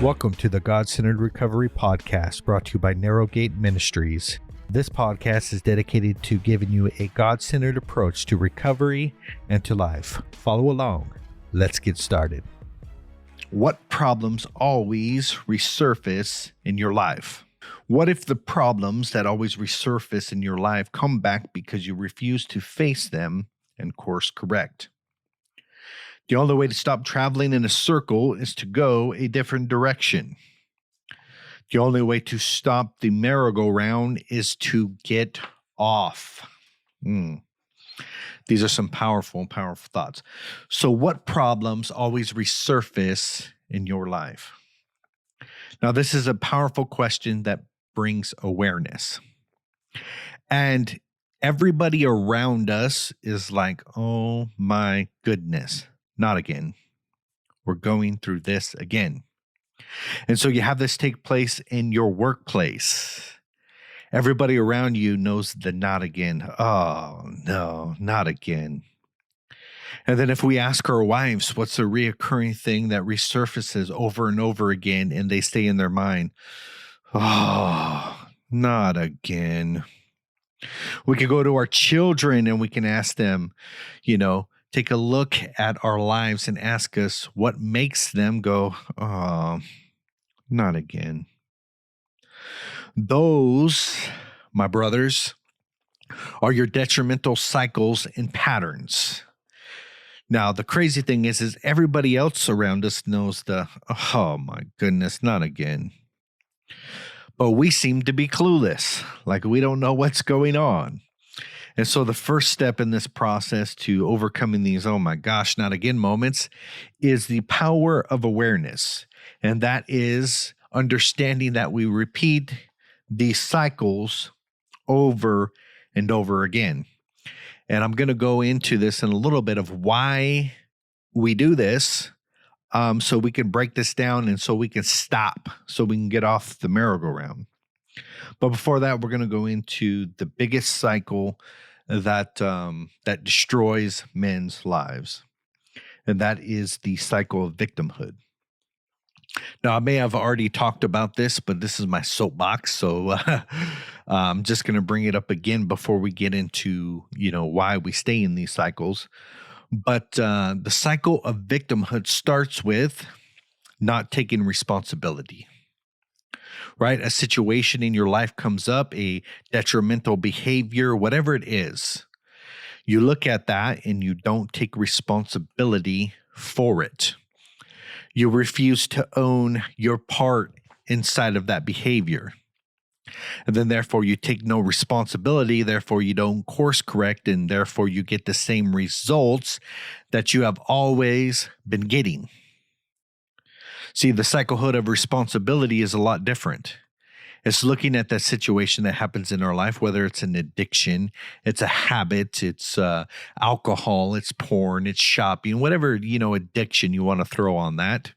Welcome to the God-Centered Recovery Podcast, brought to you by Narrowgate Ministries. This podcast is dedicated to giving you a God-centered approach to recovery and to life. Follow along. Let's get started. What problems always resurface in your life? What if the problems that always resurface in your life come back because you refuse to face them and course correct? The only way to stop traveling in a circle is to go a different direction. The only way to stop the merry-go-round is to get off. These are some powerful thoughts. So what problems always resurface in your life? Now, this is a powerful question that brings awareness. And everybody around us is like, oh my goodness. Not again. We're going through this again. And so you have this take place in your workplace. Everybody around you knows the not again. Oh, no, not again. And then if we ask our wives, what's the reoccurring thing that resurfaces over and over again and they stay in their mind? Oh, not again. We could go to our children and we can ask them, take a look at our lives and ask us what makes them go, oh, not again. Those, my brothers, are your detrimental cycles and patterns. Now, the crazy thing is everybody else around us knows oh my goodness, not again. But we seem to be clueless, like we don't know what's going on. And so the first step in this process to overcoming these, oh my gosh, not again moments is the power of awareness. And that is understanding that we repeat these cycles over and over again. And I'm going to go into this in a little bit of why we do this, so we can break this down and so we can stop, so we can get off the merry-go-round. But before that, we're going to go into the biggest cycle that destroys men's lives, and that is the cycle of victimhood. Now, I may have already talked about this, but this is my soapbox, so I'm just going to bring it up again before we get into why we stay in these cycles. But the cycle of victimhood starts with not taking responsibility. Right? A situation in your life comes up, a detrimental behavior, whatever it is. You look at that and you don't take responsibility for it. You refuse to own your part inside of that behavior. And then therefore you take no responsibility, therefore you don't course correct, and therefore you get the same results that you have always been getting. See, the cyclehood of responsibility is a lot different. It's looking at that situation that happens in our life, whether it's an addiction, it's a habit, it's alcohol, it's porn, it's shopping, whatever, addiction you want to throw on that.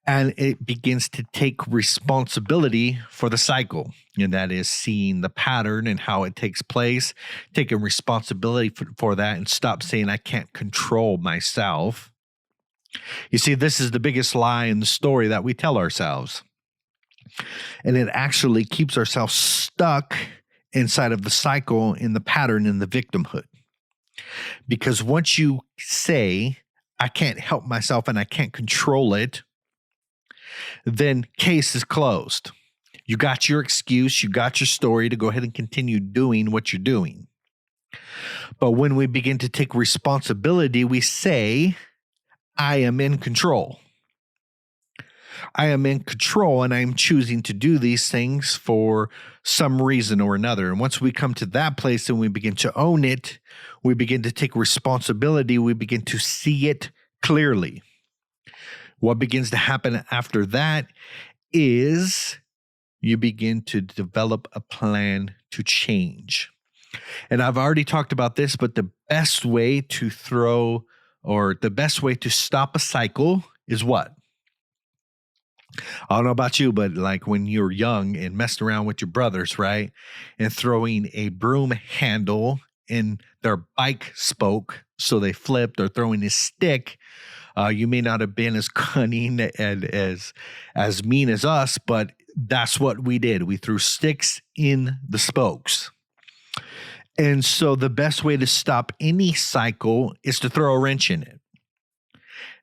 And it begins to take responsibility for the cycle. And that is seeing the pattern and how it takes place, taking responsibility for that, and stop saying, I can't control myself. You see, this is the biggest lie in the story that we tell ourselves. And it actually keeps ourselves stuck inside of the cycle, in the pattern, in the victimhood. Because once you say, I can't help myself and I can't control it, then case is closed. You got your excuse, you got your story to go ahead and continue doing what you're doing. But when we begin to take responsibility, we say, I am in control. I am in control and I am choosing to do these things for some reason or another. And once we come to that place and we begin to own it, we begin to take responsibility, we begin to see it clearly. What begins to happen after that is you begin to develop a plan to change. And I've already talked about this, but the best way to stop a cycle is what? I don't know about you, but like when you're young and messing around with your brothers, right? And throwing a broom handle in their bike spoke so they flipped, or throwing a stick You may not have been as cunning and as mean as us, but that's what we did. We threw sticks in the spokes. And so the best way to stop any cycle is to throw a wrench in it.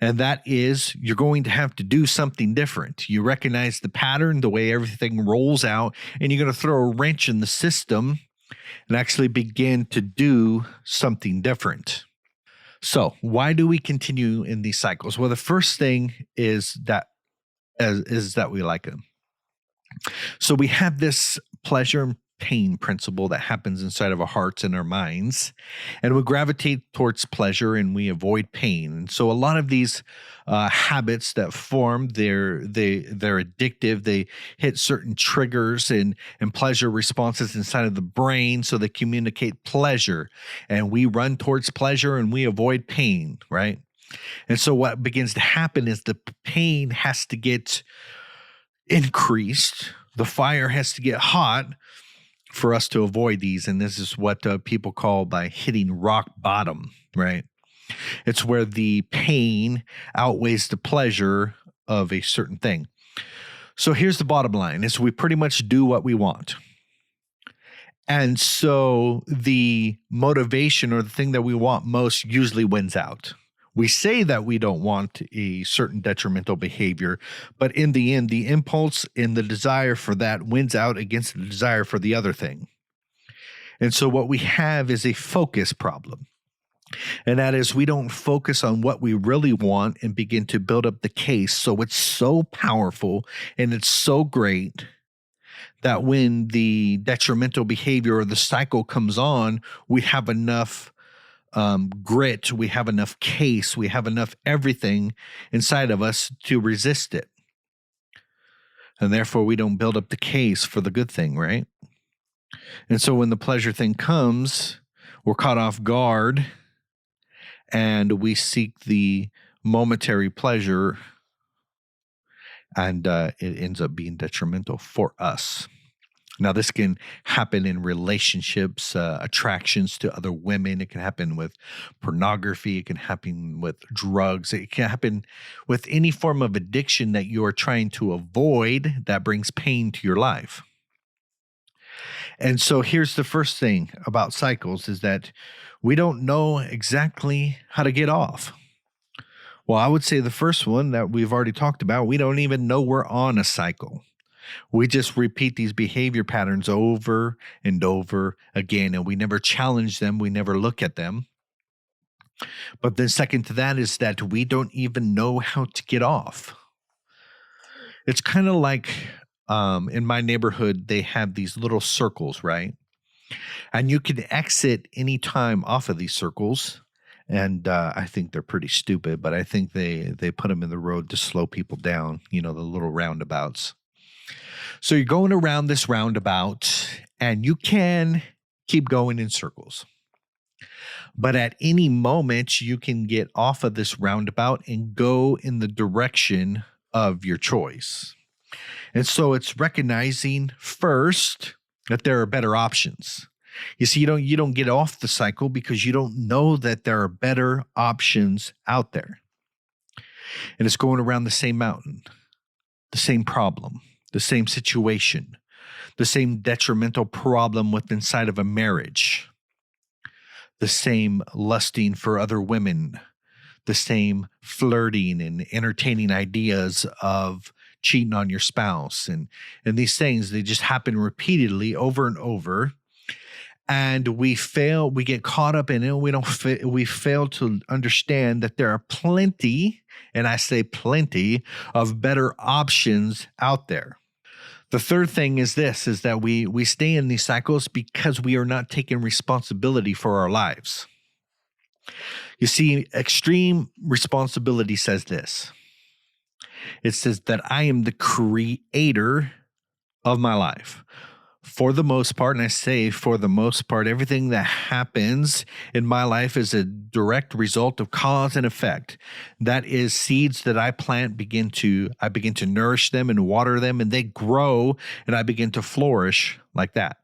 And that is, you're going to have to do something different. You recognize the pattern, the way everything rolls out, and you're going to throw a wrench in the system and actually begin to do something different. So why do we continue in these cycles? Well, the first thing is that we like them. So we have this pleasure and pain principle that happens inside of our hearts and our minds, and we gravitate towards pleasure and we avoid pain. And so a lot of these habits that form, they're addictive. They hit certain triggers and pleasure responses inside of the brain, so they communicate pleasure, and we run towards pleasure and we avoid pain, right? And so what begins to happen is the pain has to get increased. The fire has to get hot for us to avoid these. And this is what people call by hitting rock bottom, right? It's where the pain outweighs the pleasure of a certain thing. So here's the bottom line is we pretty much do what we want. And so the motivation or the thing that we want most usually wins out. We say that we don't want a certain detrimental behavior, but in the end, the impulse and the desire for that wins out against the desire for the other thing. And so what we have is a focus problem. And that is, we don't focus on what we really want and begin to build up the case. So it's so powerful and it's so great that when the detrimental behavior or the cycle comes on, we have enough grit, we have enough case, we have enough everything inside of us to resist it. And therefore, we don't build up the case for the good thing, right? And so when the pleasure thing comes, we're caught off guard and we seek the momentary pleasure, and it ends up being detrimental for us. Now, this can happen in relationships, attractions to other women. It can happen with pornography. It can happen with drugs. It can happen with any form of addiction that you are trying to avoid that brings pain to your life. And so here's the first thing about cycles is that we don't know exactly how to get off. Well, I would say the first one that we've already talked about, we don't even know we're on a cycle. We just repeat these behavior patterns over and over again, and we never challenge them. We never look at them. But then second to that is that we don't even know how to get off. It's kind of like in my neighborhood, they have these little circles, right? And you can exit any time off of these circles. And I think they're pretty stupid, but I think they put them in the road to slow people down, the little roundabouts. So you're going around this roundabout and you can keep going in circles. But at any moment, you can get off of this roundabout and go in the direction of your choice. And so it's recognizing first that there are better options. You see, you don't get off the cycle because you don't know that there are better options out there. And it's going around the same mountain, the same problem, the same situation, the same detrimental problem within inside of a marriage, the same lusting for other women, the same flirting and entertaining ideas of cheating on your spouse. And these things, they just happen repeatedly over and over. And we get caught up in it. We fail to understand that there are plenty, and I say plenty, of better options out there. The third thing is that we stay in these cycles because we are not taking responsibility for our lives. You see, extreme responsibility says this. It says that I am the creator of my life. For the most part, and I say for the most part, everything that happens in my life is a direct result of cause and effect. That is, seeds that I plant I begin to nourish them and water them, and they grow, and I begin to flourish like that.